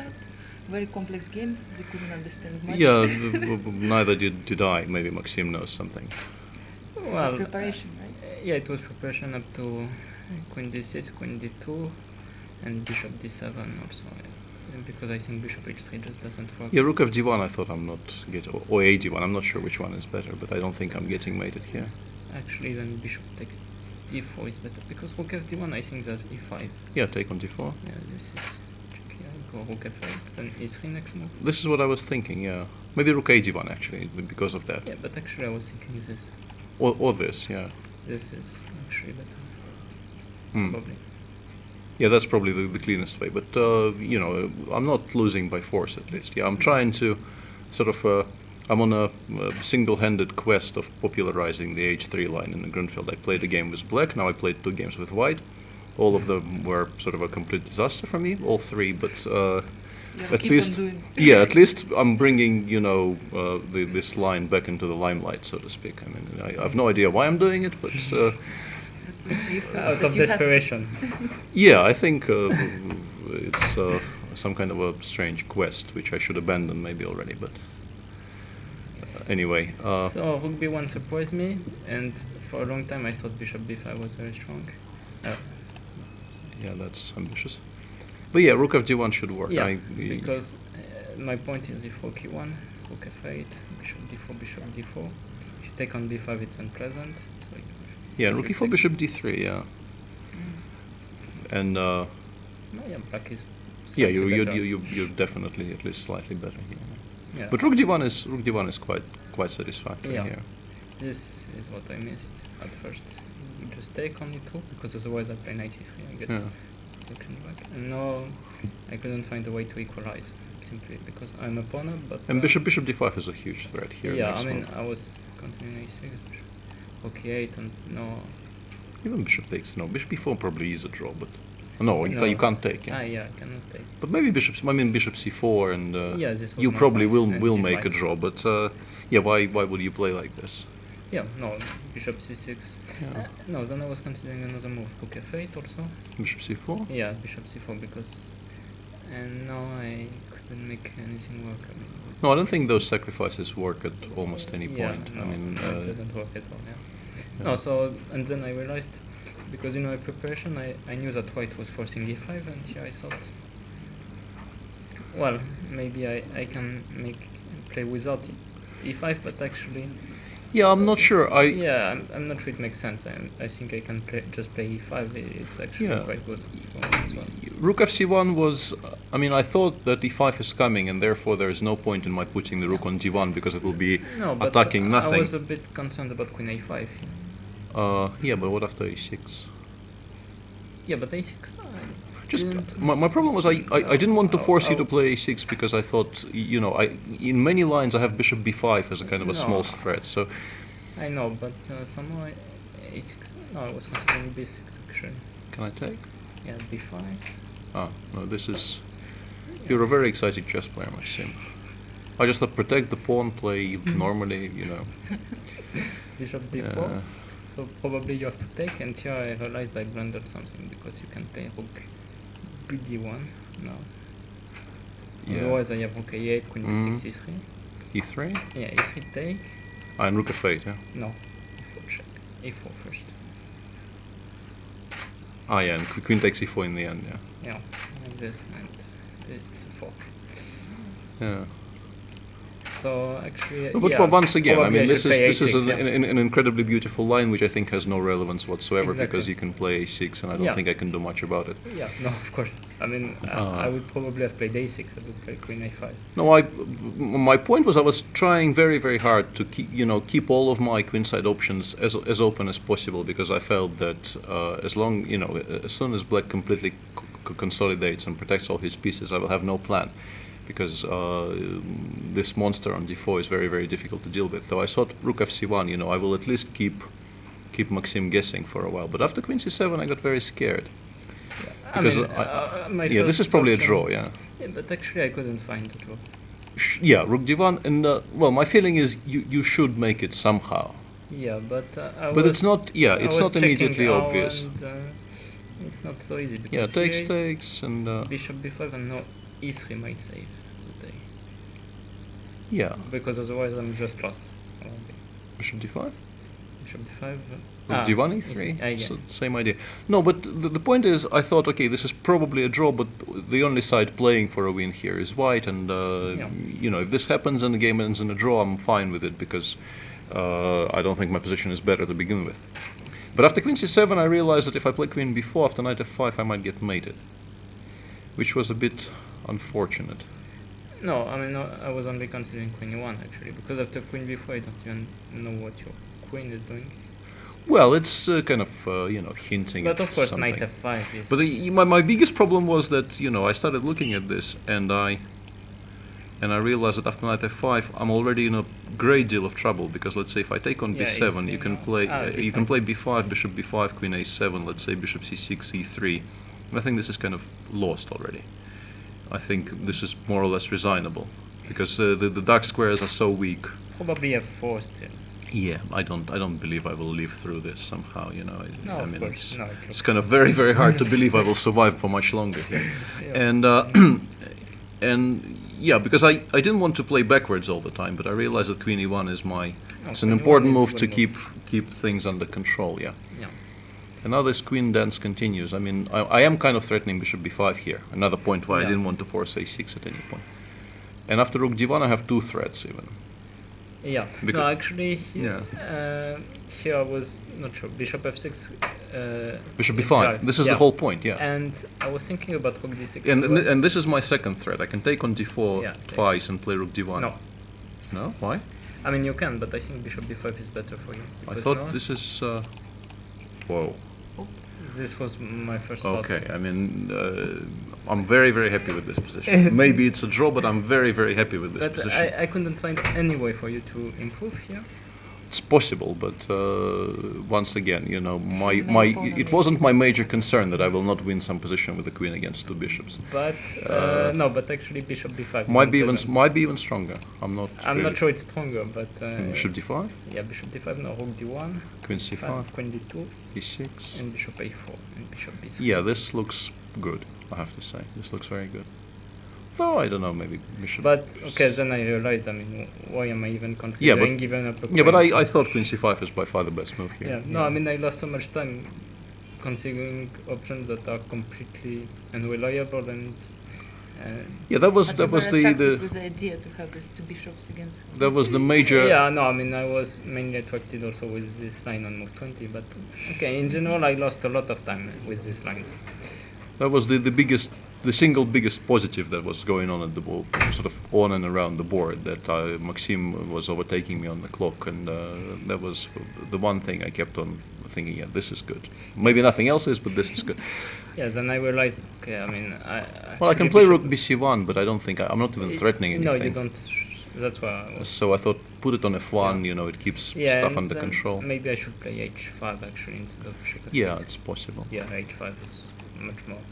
start. Very complex game. We couldn't understand much. Yeah, neither did I. Maybe Maxim knows something. So it Well, was preparation, right? yeah, it was preparation up to queen d6, queen d2, and bishop d7 also. Because I think bishop h3 just doesn't work. Yeah, rook f d1 I thought I'm not getting, or a1, I'm not sure which one is better, but I don't think I'm getting mated here. Actually, then bishop takes d4 is better, because rook f d1 I think that's e5. Yeah, take on d4. Yeah, this is tricky. I go rook f8, then e3 next move. This is what I was thinking, yeah. Maybe rook a1 actually, because of that. Yeah, but actually I was thinking this. Or this, yeah. This is actually better. Hmm. Probably. Yeah, that's probably the cleanest way, but you know, I'm not losing by force at least. Yeah, I'm trying to sort of, I'm on a single-handed quest of popularizing the h3 line in the Grunfeld. I played a game with black, now I played 2 games with white. All of them were sort of a complete disaster for me, all 3, but at least, yeah, at least I'm bringing, you know, this line back into the limelight, so to speak. I mean, I have no idea why I'm doing it, but Out of desperation. yeah, I think it's some kind of a strange quest which I should abandon maybe already, but anyway. So rook b1 surprised me, and for a long time I thought bishop b5 was very strong. Yeah, that's ambitious. But yeah, rook f d1 should work. Yeah, because my point is if rook e1, rook f8, bishop d4, bishop d4. If you take on b5, it's unpleasant. So yeah, rook e4, bishop d3. Yeah, and yeah, black is. yeah, slightly better. you're definitely at least slightly better here. Yeah. But rook d1 is quite satisfactory Yeah. here. This is what I missed at first. You just take on e2, because otherwise I play knight e3, I get Yeah. protection back. And now I couldn't find a way to equalize, simply because I'm a pawn, but... And bishop d5 is a huge threat here. Yeah, next I mean, move. I was continuing a6, rook e8, and no... Even bishop takes, no, bishop b4 probably is a draw, but no, No. you can't take. Yeah. yeah, I cannot take. But maybe bishop c4 and Yeah, this was you my probably point, and will make a d5. draw. But yeah, why would you play like this? Yeah, no, bishop c6. Yeah. No, then I was considering another move, rook f8 also. Bishop c4. Yeah, bishop c4, because... And now I couldn't make anything work. I mean, No, I don't think those sacrifices work at almost any yeah, point. no, I mean, it doesn't work at all, yeah. yeah. No, so, and then I realized, because in my preparation I knew that white was forcing e5, and here I thought, well, maybe I can play without e5, but actually, yeah, I'm not sure. yeah, I'm not sure it makes sense. I think I can just play e5, it's actually Yeah. quite good for me as well. Rook fc1 was. I mean, I thought that e5 is coming, and therefore there is no point in my putting the rook on d1 because it will be No, but attacking nothing. I was a bit concerned about queen a5. Yeah, but what after a6? Yeah, but a6. Just didn't- my problem was I didn't want to force you to I'll- play a6 because I thought, you know, in many lines I have bishop b5 as a kind of a No. small threat. So I know, but somehow a6. No, I was considering b6 actually. can I take? Yeah, b5. Ah, no, this is. You're a very exciting chess player, Maxim. I just thought protect the pawn, play normally, you know. Bishop d4. Uh, So probably you have to take, and here I realized I blundered something because you can play rook bd1 now. Yeah. Otherwise I have rook a8, queen b6, e3. e3? Yeah, e3 take. Ah, and rook f8, yeah. No, e4 check. a4 first. Ah, yeah, and queen takes e4 in the end, yeah. Yeah, like this, and it's a fork. Yeah. So actually, No, but yeah, for once again, I probably mean, this should play is a6, an incredibly beautiful line, which I think has no relevance whatsoever Exactly. because you can play a6, and I don't Yeah. think I can do much about it. Yeah, no, of course. I mean, I would probably have played a6. I would play queen a5. No, my point was I was trying very, very hard to keep all of my queenside options as open as possible because I felt that as soon as black completely consolidates and protects all his pieces, I will have no plan. Because this monster on d4 is very, very difficult to deal with. So I thought rook fc1, I will at least keep Maxim guessing for a while. But after queen c7, I got very scared. Yeah. Because my yeah, this is first probably a option- draw, yeah. Yeah, but actually I couldn't find a draw. Yeah, rook d1, and well, my feeling is you should make it somehow. Yeah, but But it's not, yeah, I it's was not immediately checking how, obvious. and, it's not so easy Yeah, because takes, here takes, and bishop b5 and no. e3 might save the day. Yeah. Because otherwise I'm just lost already. Bishop d5. Bishop d5. Rook d1, e3. Yeah. So, same idea. No, but the point is, I thought, okay, this is probably a draw, but the only side playing for a win here is white, and you know, if this happens and the game ends in a draw, I'm fine with it because I don't think my position is better to begin with. But after queen c7, I realized that if I play queen b4 after knight f5, I might get mated, which was a bit unfortunate. No, I mean, no, I was only considering queen e1 actually, because after queen b4 I don't even know what your queen is doing. Well, it's kind of, you know, hinting But at of course something. knight f5 is... But my biggest problem was that, you know, I started looking at this and I realized that after knight f5 I'm already in a great deal of trouble, because let's say if I take on Yeah, b7, you can play you can b5. play b5, bishop b5, queen a7, let's say bishop c6, e3. And I think this is kind of lost already. I think this is more or less resignable because the dark squares are so weak. Probably f4 still. Yeah, I don't believe I will live through this somehow. You know, No, I of mean, course. No, it's kind of very, very hard to believe I will survive for much longer here. Yeah. And and yeah, because I didn't want to play backwards all the time, but I realized that queen e1 is it's an queen E1 important is a move good to move. keep things under control. Yeah. Yeah. And now this queen dance continues. I mean, I am kind of threatening bishop b5 here. Another point why I Yeah. didn't want to force a6 at any point. And after rook d1, I have two threats even. Yeah. Because- No, actually, here, here I was not sure. Bishop f6. Bishop yeah, b5. This is yeah. the whole point. Yeah. And I was thinking about rook d6. And, as well. and this is my second threat. I can take on d4 Yeah, twice and play rook d1. No, No? Why? I mean you can, but I think bishop b5 is better for you. I because thought now- this is... whoa. This was my first thought. Okay, I mean, I'm very, very happy with this position. Maybe it's a draw, but I'm very, very happy with this But position. I couldn't find any way for you to improve here. It's possible, but once again, you know, Maybe it wasn't my major concern that I will not win some position with the queen against two bishops. But no, but actually bishop b5. Might be isn't might be even stronger. I'm not. I'm really. not sure it's stronger, but Bishop d5, yeah, bishop d5 now, rook d1, queen c5, queen d2, e6. and bishop a4 and bishop b6. Yeah, this looks good. I have to say, this looks very good. Though I don't know, maybe bishop. But okay, then I realized. I mean, why am I even considering giving up a queen? Yeah, but I thought queen c5 is by far the best move here. Yeah, no, I mean I lost so much time considering options that are completely unreliable and. Yeah, that was But you were the attracted with the idea to have these two bishops against. that was the major. Yeah, no, I mean I was mainly attracted also with this line on move 20, but okay, in general I lost a lot of time with these lines. That was the single biggest positive that was going on at the board, sort of on and around the board, that Maxim was overtaking me on the clock, and that was the one thing I kept on thinking, yeah, this is good. Maybe nothing else is, but this is good. Yeah, then I realized, okay, I mean, Well, I can actually play rook bishop- bc1, but I don't think I'm not even threatening anything. No, you don't. That's why I was. So I thought, put it on f1. Yeah. You know, it keeps Yeah, stuff and under then control. Maybe I should play h5 actually instead of bishop f6. Yeah, it's possible. Yeah, h5 is much more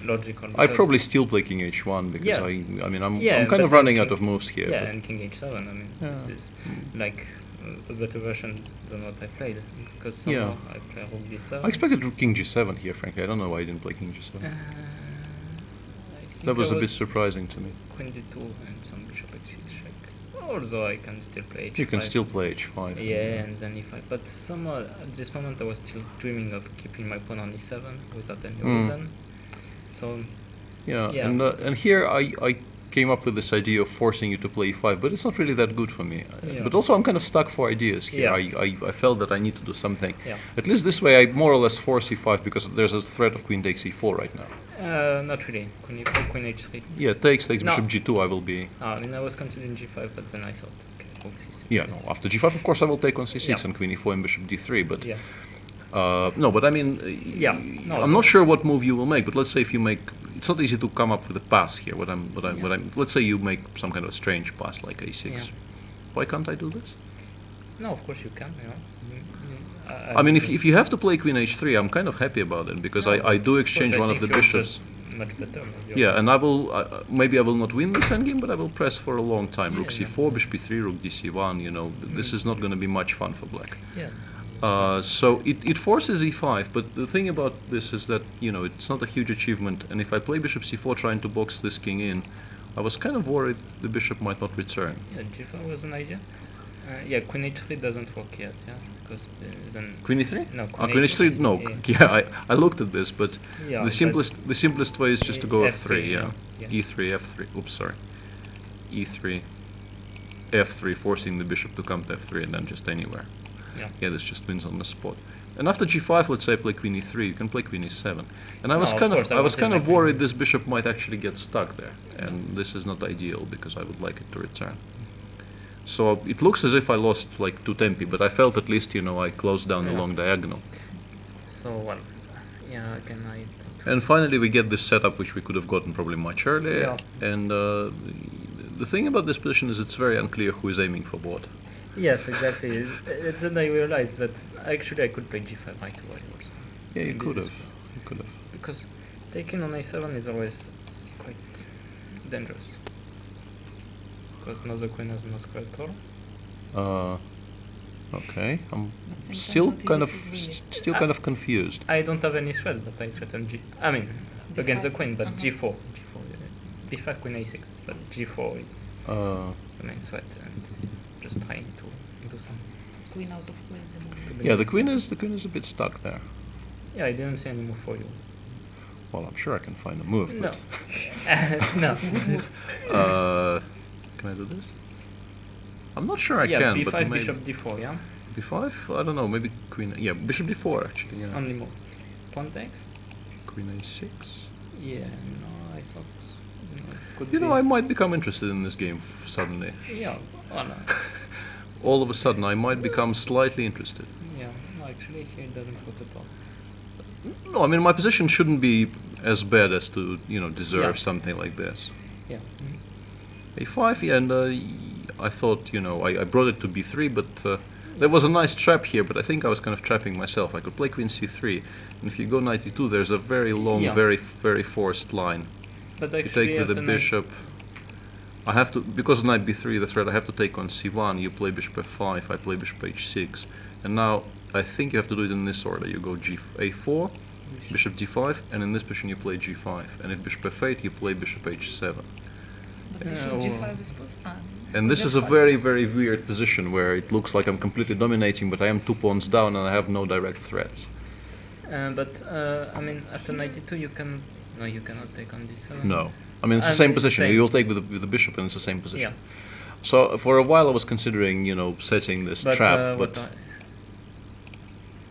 logical. I because- probably still play king h1 because Yeah. I mean, I'm Yeah, kind but of running then out of moves here. Yeah, but- and king h7. I mean, Yeah. this is like a better version than what I played because Yeah. somehow I play rook d7. I expected rook king g7 here, frankly. I don't know why I didn't play king g7. I think That was I a bit surprising to me. Queen d2 and some bishop h6 check. Although I can still play h5. You can still play h5. Yeah, and then e5. But somehow at this moment I was still dreaming of keeping my pawn on e7 without any reason. So Yeah, Yeah. and here I came up with this idea of forcing you to play e5, but it's not really that good for me. Yeah. But also I'm kind of stuck for ideas here. Yes. I felt that I need to do something. yeah, At least this way I more or less force e5 because there's a threat of queen takes e4 right now. not really. Queen e4, queen h3. Yeah, takes No. bishop g2, I will be... I mean I was considering g5, but then I thought, okay, rook c6. Yeah, no, after g5 of course I will take on c6 Yeah. and queen e4 and bishop d3, but... Yeah. No, but I mean, Yeah, no, I'm not sure what move you will make, but let's say if you make... It's not easy to come up with a pass here. Let's say you make some kind of strange pass like a6. Yeah. Why can't I do this? No, of course you can. I mean, if you have to play queen h3, I'm kind of happy about it because I do exchange one of the bishops. Much better. Maybe. Yeah, and I will maybe I will not win this endgame, but I will press for a long time. Rook Yeah, c4, bishop e3, rook dc1. You know, this is not going to be much fun for black. Yeah. So it forces e5, but the thing about this is that, you know, it's not a huge achievement, and if I play bishop c4 trying to box this king in, I was kind of worried the bishop might not return. Yeah, g4 was an idea. Yeah, queen h3 doesn't work yet, yes, because then Queen e3? no, Queen h3, no. yeah. Yeah, I looked at this, but Yeah, the simplest way is just to go f3, yeah. yeah. e3, f3, oops, sorry. e3, f3, forcing the bishop to come to f3 and then just anywhere. Yeah, this just wins on the spot. And after g5, let's say I play queen e3, you can play queen e7. And I was No, of kind course, of I I was wanted kind my of queen worried e- this bishop might actually get stuck there, and this is not ideal because I would like it to return. So it looks as if I lost like to tempi, but I felt at least, you know, I closed down the Yeah. long diagonal. So well, yeah, again I don't. And finally we get this setup which we could have gotten probably much earlier. Yeah. And the thing about this position is it's very unclear who is aiming for what. Yes, exactly. It's then I realized that actually I could play g5 right away also. Yeah, you Maybe could this have. was- You could have. Because taking on a7 is always quite dangerous. Because no the queen has no square at all. Okay, I'm But then still what is kind it of really? still kind of confused. I don't have any threat, but I threaten I mean, against the B5? queen, but Uh-huh. g4. b5, queen a6, but g4 is the main threat, and just trying to do some. Queen out of play at the moment. to Yeah, the balance. queen is a bit stuck there. Yeah, I didn't see any move for you. Well, I'm sure I can find a move, No. but No. can I do this? I'm not sure I yeah, can, b5, but maybe bishop d4, yeah? b5. I don't know. Maybe queen. Yeah, bishop d4 actually. Yeah, Only move. Pawn takes? queen a6. Yeah, no, I thought. It could You know, be- I might become interested in this game suddenly. Yeah, oh no. All of a sudden, I might become slightly interested. Yeah, no, actually here it doesn't work at all. No, I mean my position shouldn't be as bad as to, you know, deserve Yeah. something like this. Yeah. a5, yeah, and I thought, you know, I brought it to b3, but there was a nice trap here, but I think I was kind of trapping myself. I could play queen c3, and if you go knight e2, there's a very long, Yeah. very forced line. But You actually take with the after knight- bishop. I have to, because of knight b3, the threat, I have to take on c1, you play bishop f5, I play bishop h6, and now I think you have to do it in this order. You go a4, bishop d5, and in this position you play g5, and if bishop f8, you play bishop h7. But Yeah, bishop or- g5 is And this is a very, very weird position where it looks like I'm completely dominating, but I am 2 pawns down and I have no direct threats. But I mean, after knight e2, you can. No, you cannot take on d7. No. I mean, it's the I same mean, position. same. You'll take with the bishop and it's the same position. Yeah. So for a while I was considering, you know, setting this But, trap, what but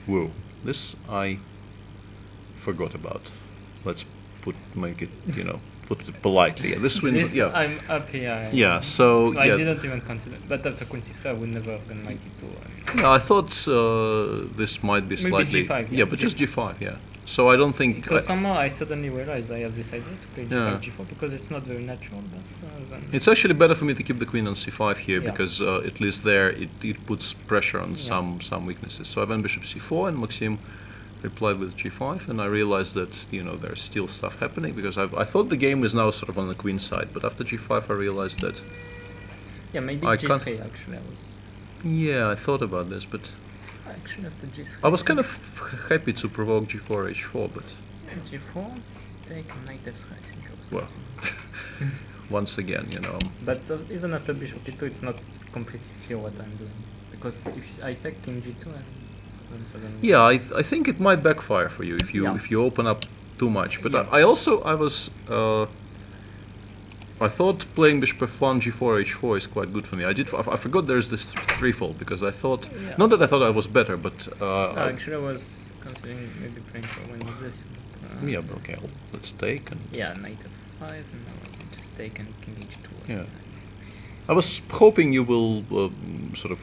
whoa, this I forgot about. Let's make it, you know, put it politely. Yeah, this wins. this, Yeah. I'm up here. Yeah. So I yeah. didn't even consider. But after queen c3, I would never have gone knight e2. I mean, Yeah, I thought this might be Maybe slightly. G5, yeah, yeah, but just G5. G5. Yeah. So I don't think. because somehow I suddenly realized I have this idea to play g5, Yeah. g4 because it's not very natural. But then It's actually better for me to keep the queen on c5 here Yeah. because at least there it puts pressure on Yeah. some weaknesses. So I went bishop c4 and Maxim replied with g5, and I realized that, you know, there's still stuff happening because I thought the game is now sort of on the queen side, but after g5 I realized that yeah, maybe I g3 can't- actually. I was yeah, I thought about this, but actually after g3. I was kind of happy to provoke g4 h4, but g4, take knight f3. I think I was. well, considering. once again, you know. But even after bishop e2, it's not completely clear what I'm doing because if I take king g2 and then suddenly. Yeah, I think it might backfire for you Yeah. if you open up too much. But Yeah. I was I thought playing bishop f1 g4 h4 is quite good for me. I forgot there's this threefold because I thought Yeah. not that I thought I was better, but No, actually, I was considering maybe playing for one of this. But, yeah, but okay, let's take and Yeah, knight f5, and now I can just take and king h2. Yeah. I was hoping you will sort of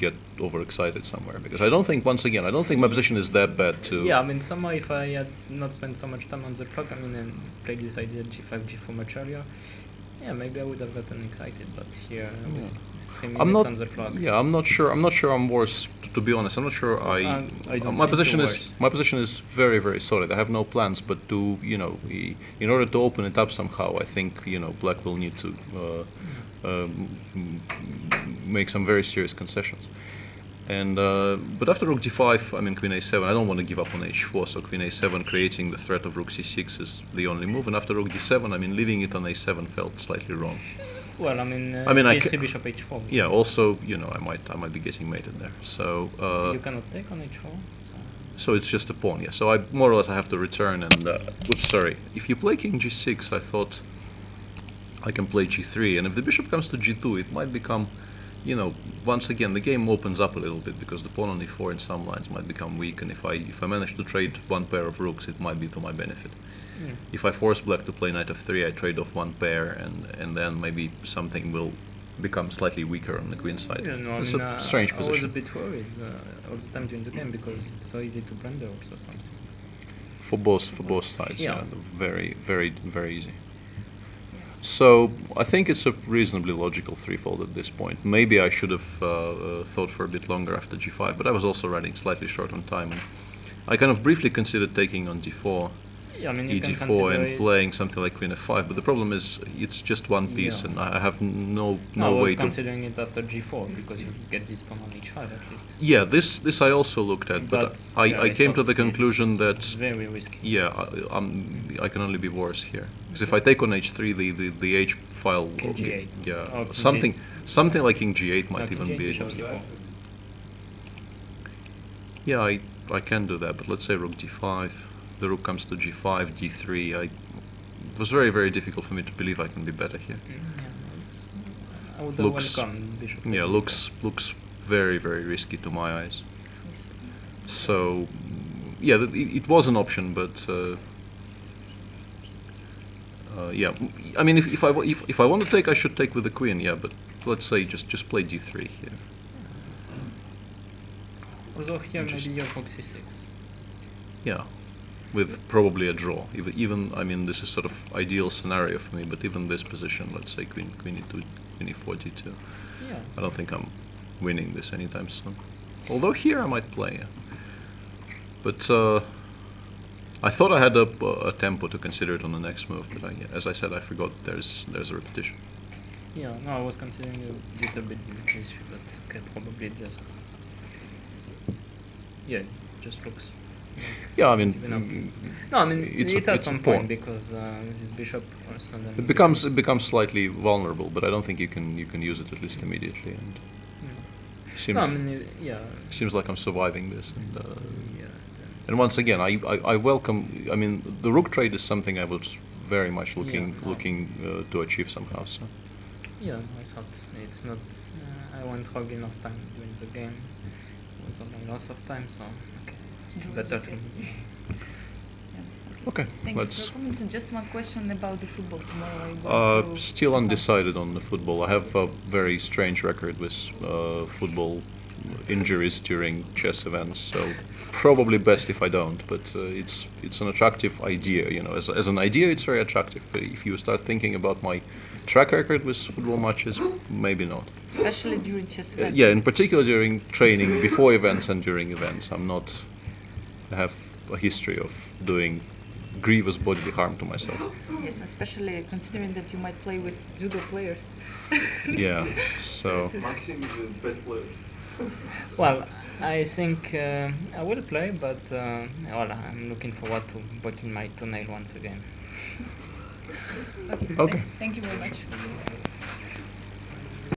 get overexcited somewhere because I don't think I don't think my position is that bad to. Yeah, I mean, somehow if I had not spent so much time on the clock, I mean, and played this idea g5, g4 much earlier, yeah, maybe I would have gotten excited. But here, with 3 minutes I'm not. on the clock. Yeah, I'm not sure. I'm not sure I'm worse. To be honest, I'm not sure. I don't My think position you're is worse. my position is very, very solid. I have no plans, but to, you know, in order to open it up somehow, I think, you know, Black will need to make some very serious concessions. And but after rook d5, I mean queen a7, I don't want to give up on h4, so queen a7 creating the threat of rook c6 is the only move. And after rook d7, I mean leaving it on a7 felt slightly wrong. Well, I mean, I g3 bishop h4. Yeah. Also, you know, I might be getting mated there. So You cannot take on h4. so it's just a pawn. Yeah. So I more or less I have to return and oops, sorry. If you play king g6, I thought I can play g3, and if the bishop comes to g2, it might become, you know, once again the game opens up a little bit because the pawn on e4 in some lines might become weak, and if I manage to trade one pair of rooks, it might be to my benefit. Yeah. If I force black to play knight f3, I trade off one pair, and then maybe something will become slightly weaker on the queen side. Yeah, no, It's I mean, a strange I was position. a bit worried all the time during the game because it's so easy to blunder also something. So. For both sides, Yeah. very, very, very easy. So I think it's a reasonably logical threefold at this point. Maybe I should have thought for a bit longer after g5, but I was also running slightly short on time. And I kind of briefly considered taking on d4, Yeah, I mean, you can e4, consider and it- playing something like queen f5. But the problem is it's just one piece, Yeah. and I have no I was way to. considering it after g4 because you get this pawn on h5 at least. Yeah, this I also looked at, but yeah, I came to thought the conclusion it's that very risky. yeah, I can only be worse here because if I take on h3, the h file King g8. yeah, Or king something like king g8 might king even g8, be bishop able. c4. Yeah, I can do that, but let's say rook d5, the rook comes to g5, d3. It was very, very difficult for me to believe I can be better here. Yeah, I would have Looks- welcomed bishop. Yeah, takes looks very, very risky to my eyes. Yes. So yeah, it was an option, but yeah, I mean if I want to take, I should take with the queen. Yeah, but let's say just play d3 here. Although here Just- maybe you have rook c6. Yeah, with probably a draw. Even I mean this is sort of ideal scenario for me, but even this position, let's say queen e2, queen e4, d2. Yeah. I don't think I'm winning this anytime soon. Although here I might play. Yeah. But I thought I had a tempo to consider it on the next move, but as I said, I forgot that there's a repetition. Yeah, no, I was considering a little bit this g3, but okay, probably just yeah, it just looks. Yeah, I mean, Given up. No, I mean it's it a has some pawn. point because this bishop also then It becomes slightly vulnerable, but I don't think you can use it at least immediately. And yeah. seems No, I mean yeah. seems like I'm surviving this. And, Yeah. and once again, I welcome. I mean, the rook trade is something I was very much looking to achieve somehow. So Yeah, I thought it's not. I went rogue enough time during the game. It was only loss of time, so okay. Draw Better is to. okay. Yeah, okay, Thank you let's. for your comments. And just one question about the football tomorrow. Are you going to Still pick up? undecided on the football. I have a very strange record with football injuries during chess events, so probably best if I don't. But it's an attractive idea, you know. As an idea, it's very attractive. If you start thinking about my track record with football matches, maybe not. Especially during chess events. Yeah, in particular during training, before events and during events. I have a history of doing grievous bodily harm to myself. Yes, especially considering that you might play with judo players. Yeah, so. Maxim is the best player. Well, I think I will play, but well, I'm looking forward to watching my toenail once again. Okay. Okay. Thank you very much.